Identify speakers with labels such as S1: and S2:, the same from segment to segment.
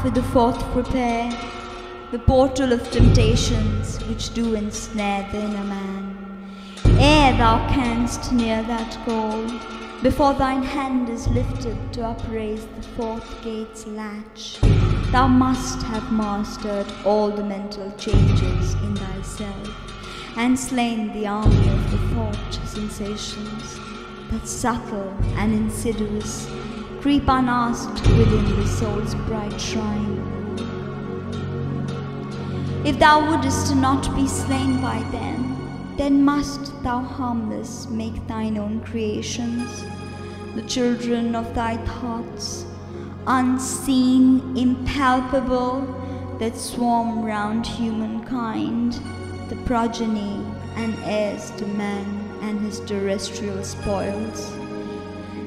S1: for the fourth prepare, the portal of temptations which do ensnare the inner man. Ere thou canst near that goal, before thine hand is lifted to upraise the fourth gate's latch, thou must have mastered all the mental changes in thyself, and slain the army of the thought sensations that subtle and insidious creep unasked within the soul's bright shrine. If thou wouldest not be slain by them, then must thou harmless make thine own creations, the children of thy thoughts, unseen, impalpable, that swarm round humankind, the progeny and heirs to man and his terrestrial spoils.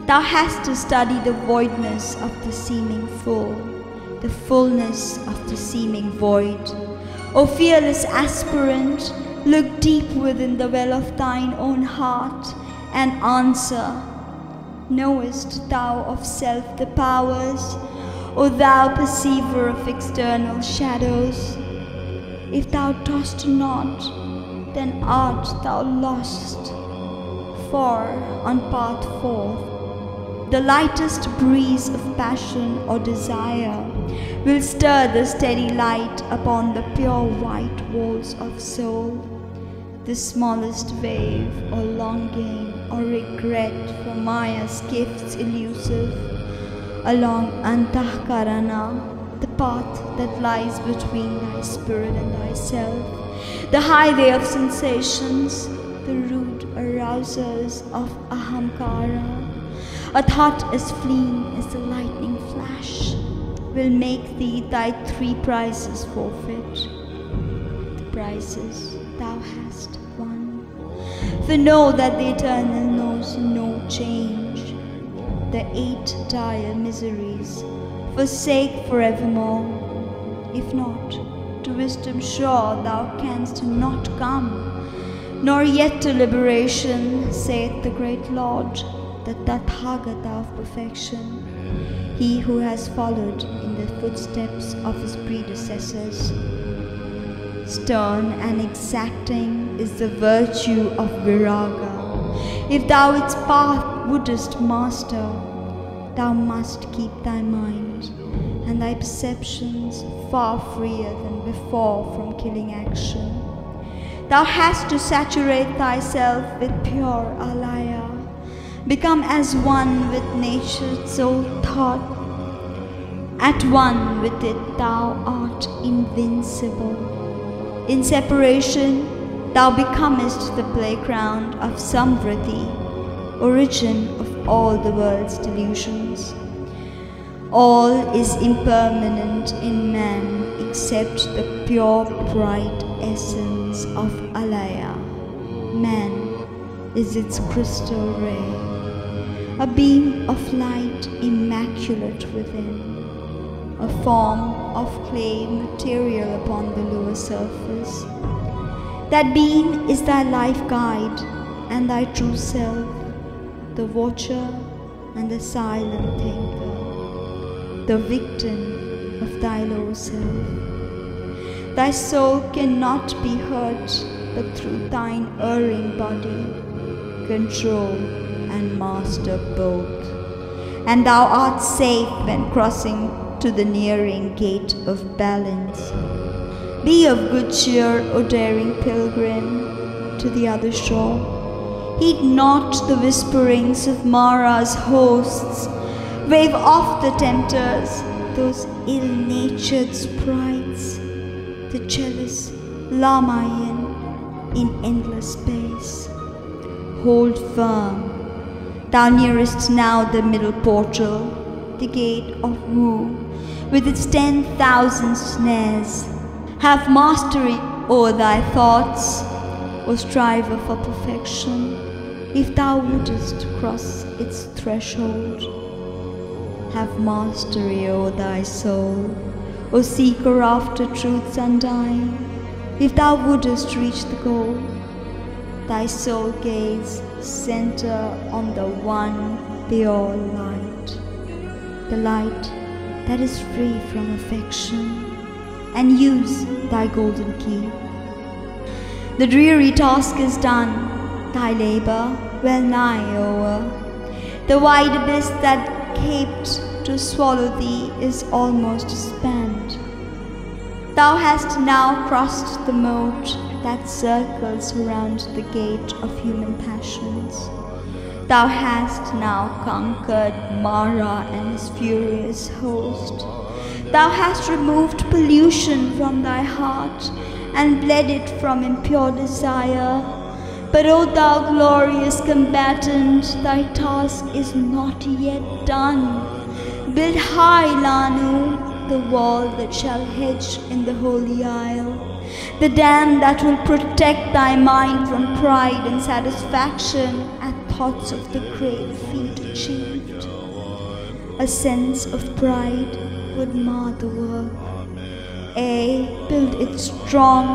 S1: Thou hast to study the voidness of the seeming full, the fullness of the seeming void. O fearless aspirant, look deep within the well of thine own heart and answer. Knowest thou of self the powers, O thou perceiver of external shadows? If thou dost not, then art thou lost, for on path forth, the lightest breeze of passion or desire will stir the steady light upon the pure white walls of soul. The smallest wave or longing or regret for Maya's gifts elusive, along Antahkarana, the path that lies between thy spirit and thyself, the highway of sensations, the rude arousers of Ahamkara. A thought as fleeing as the lightning flash will make thee thy three prizes forfeit, the prizes thou hast won. For know that the eternal knows no change, the eight dire miseries forsake forevermore. If not, to wisdom sure thou canst not come, nor yet to liberation, saith the great Lord, the Tathagata of perfection, he who has followed in the footsteps of his predecessors. Stern and exacting is the virtue of Viraga. If thou its path wouldest master, thou must keep thy mind and thy perceptions far freer than before from killing action. Thou hast to saturate thyself with pure alaya, become as one with nature's soul thought. At one with it thou art invincible. In separation thou becomest the playground of Samvriti, origin of all the world's delusions. All is impermanent in man except the pure bright essence of alaya. Man is its crystal ray, a beam of light immaculate within, a form of clay material upon the lower surface. That beam is thy life guide and thy true self, the watcher and the silent thinker, the victim of thy low self. Thy soul cannot be hurt but through thine erring body, control and master both, and thou art safe when crossing to the nearing gate of balance. Be of good cheer, O daring pilgrim, to the other shore. Heed not the whisperings of Mara's hosts. Wave off the tempters, those ill-natured sprites, the jealous Lamayan in endless space. Hold firm, thou nearest now the middle portal, the gate of Wu, with its 10,000 snares. Have mastery o'er thy thoughts, O striver for perfection, if thou wouldest cross its threshold. Have mastery o'er thy soul, O seeker after truths undying, if thou wouldest reach the goal. Thy soul gaze center on the one pure light, the light that is free from affection, and use thy golden key. The dreary task is done, thy labour well nigh o'er. The wide abyss that gaped to swallow thee is almost spent. Thou hast now crossed the moat that circles around the gate of human passions. Thou hast now conquered Mara and his furious host. Thou hast removed pollution from thy heart and bled it from impure desire. But O thou glorious combatant, thy task is not yet done. Build high, Lanu, the wall that shall hedge in the holy isle, the dam that will protect thy mind from pride and satisfaction at thoughts of the great feat achieved. A sense of pride would mar the work. Ay, build it strong,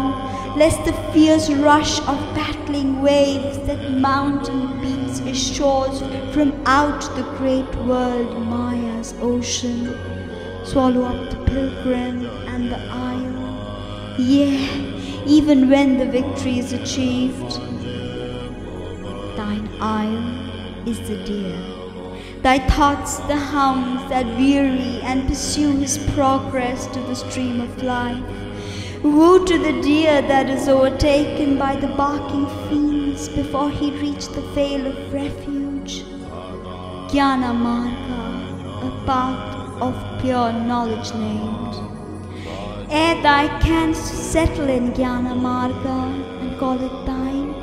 S1: lest the fierce rush of battling waves that mountain beats its shores from out the great world Maya's ocean swallow up the pilgrim and the isle. Yea, even when the victory is achieved, thine isle is the deer, thy thoughts the hounds that weary and pursue his progress to the stream of life. Woe to the deer that is overtaken by the barking fiends before he reach the vale of refuge. Jnana Marga, a path of pure knowledge named. Ere thou canst settle in Jnana Marga and call it thine,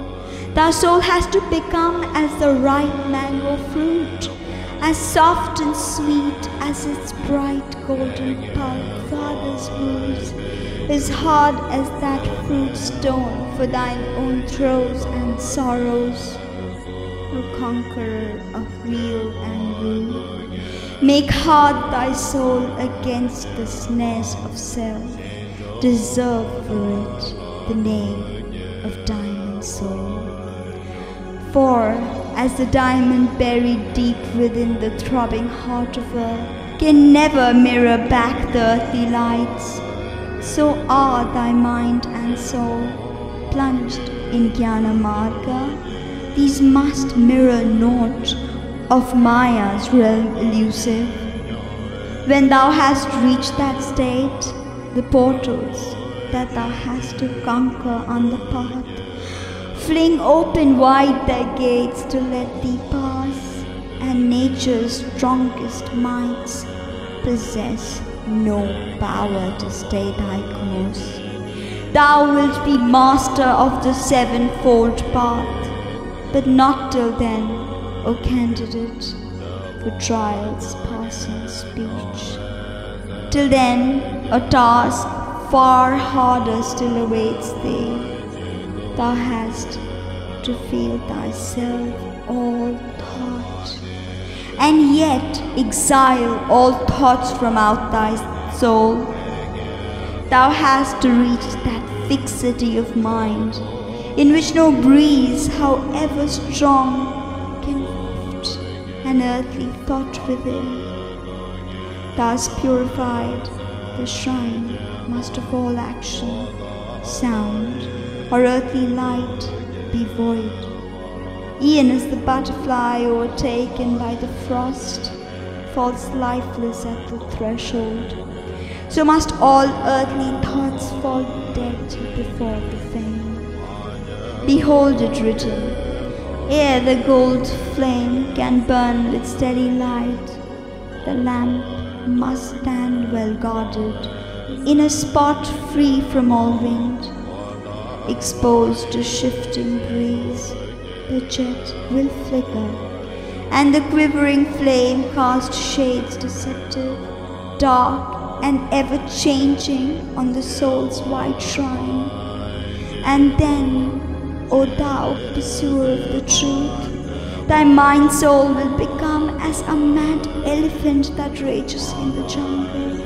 S1: thy soul has to become as the ripe mango fruit, as soft and sweet as its bright golden pulp father's woos, as hard as that fruit stone for thine own throes and sorrows. O conqueror of weal and woe, make hard thy soul against the snares of self, deserve for it the name of diamond soul. For as the diamond buried deep within the throbbing heart of earth can never mirror back the earthly lights, so are thy mind and soul plunged in Jnana Marga. These must mirror naught of Maya's realm elusive. When thou hast reached that state, the portals that thou hast to conquer on the path fling open wide their gates to let thee pass, and nature's strongest mights possess no power to stay thy course. Thou wilt be master of the sevenfold path, but not till then, O candidate for trial's passing speech. Till then, a task far harder still awaits thee. Thou hast to feel thyself all thought, and yet exile all thoughts from out thy soul. Thou hast to reach that fixity of mind in which no breeze, however strong, can lift an earthly thought within. Thus purified, the shrine must of all action, sound, or earthly light be void. E'en as the butterfly overtaken by the frost falls lifeless at the threshold, so must all earthly thoughts fall dead before the fame. Behold it written, ere the gold flame can burn with steady light, the lamp must stand well guarded in a spot free from all wind. Exposed to shifting breeze, the jet will flicker, and the quivering flame cast shades deceptive, dark and ever-changing on the soul's white shrine. And then, O thou pursuer of the truth, thy mind-soul will become as a mad elephant that rages in the jungle.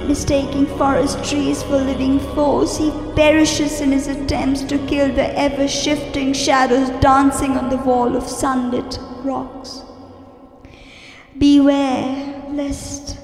S1: Mistaking forest trees for living foes, he perishes in his attempts to kill the ever-shifting shadows dancing on the wall of sunlit rocks. Beware lest